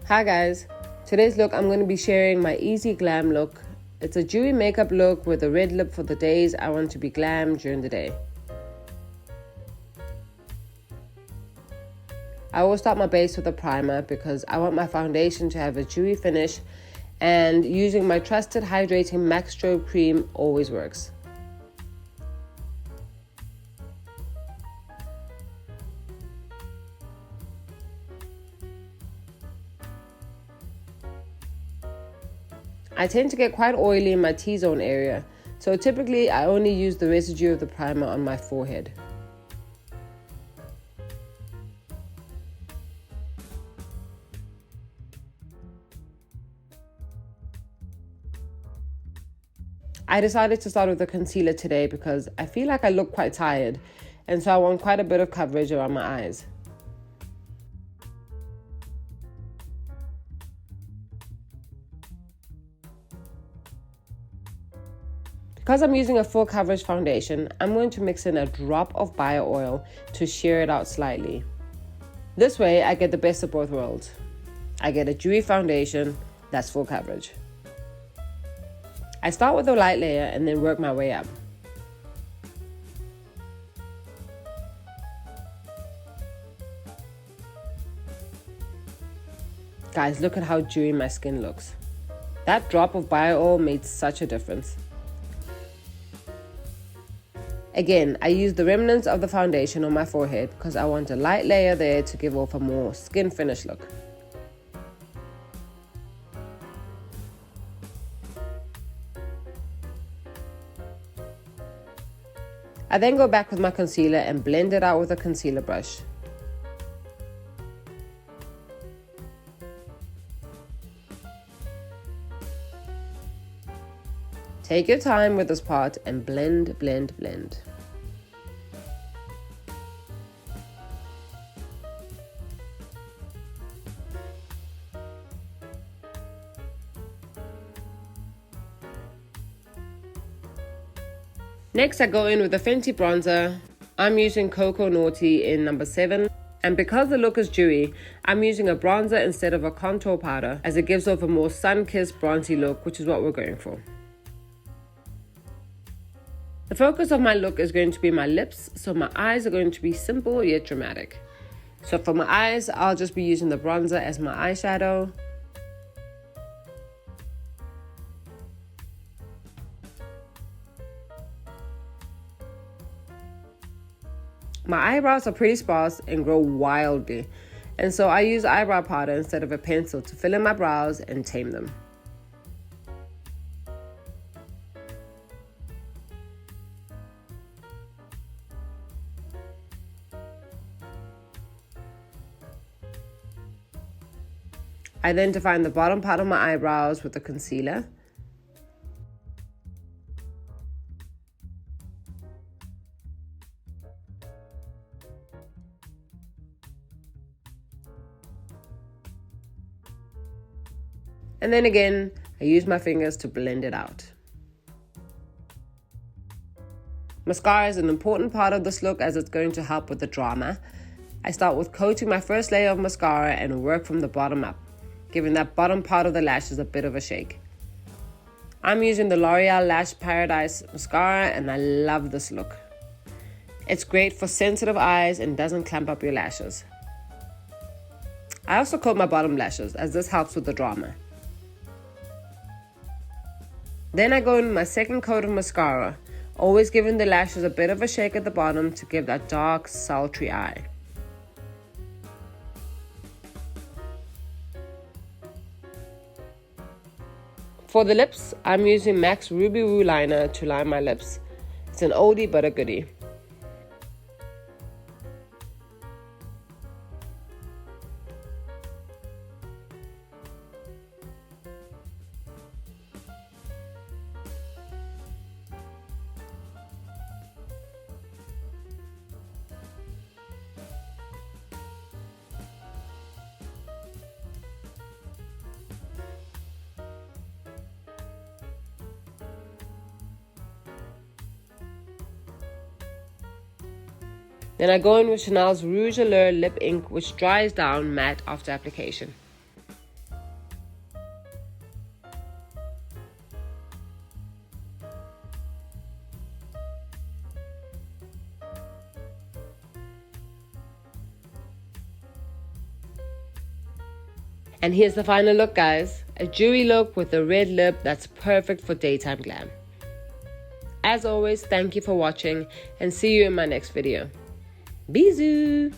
Hi guys, today's look I'm going to be sharing my easy glam look. It's a dewy makeup look with a red lip for the days I want to be glam during the day. I will start my base with a primer because I want my foundation to have a dewy finish, and using my trusted hydrating MAC Strobe cream always works. I tend to get quite oily in my T-zone area, so typically I only use the residue of the primer on my forehead. I decided to start with a concealer today because I feel like I look quite tired, and so I want quite a bit of coverage around my eyes. Because I'm using a full coverage foundation, I'm going to mix in a drop of bio oil to sheer it out slightly. This way I get the best of both worlds. I get a dewy foundation that's full coverage. I start with a light layer and then work my way up. Guys, look at how dewy my skin looks. That drop of bio oil made such a difference. Again, I use the remnants of the foundation on my forehead because I want a light layer there to give off a more skin finish look. I then go back with my concealer and blend it out with a concealer brush. Take your time with this part and blend, blend, blend. Next, I go in with a Fenty bronzer. I'm using Coco Naughty in number 7. And because the look is dewy, I'm using a bronzer instead of a contour powder, as it gives off a more sun-kissed bronzy look, which is what we're going for. The focus of my look is going to be my lips, so my eyes are going to be simple yet dramatic. So for my eyes, I'll just be using the bronzer as my eyeshadow. My eyebrows are pretty sparse and grow wildly, and so I use eyebrow powder instead of a pencil to fill in my brows and tame them. I then define the bottom part of my eyebrows with the concealer. And then again, I use my fingers to blend it out. Mascara is an important part of this look as it's going to help with the drama. I start with coating my first layer of mascara and work from the bottom up, giving that bottom part of the lashes a bit of a shake. I'm using the L'Oreal Lash Paradise mascara and I love this look. It's great for sensitive eyes and doesn't clamp up your lashes. I also coat my bottom lashes as this helps with the drama. Then I go in with my second coat of mascara, always giving the lashes a bit of a shake at the bottom to give that dark, sultry eye. For the lips, I'm using MAC's Ruby Woo liner to line my lips. It's an oldie but a goodie. Then I go in with Chanel's Rouge Allure lip ink, which dries down matte after application. And here's the final look, guys. A dewy look with a red lip that's perfect for daytime glam. As always, thank you for watching and see you in my next video. Bisous!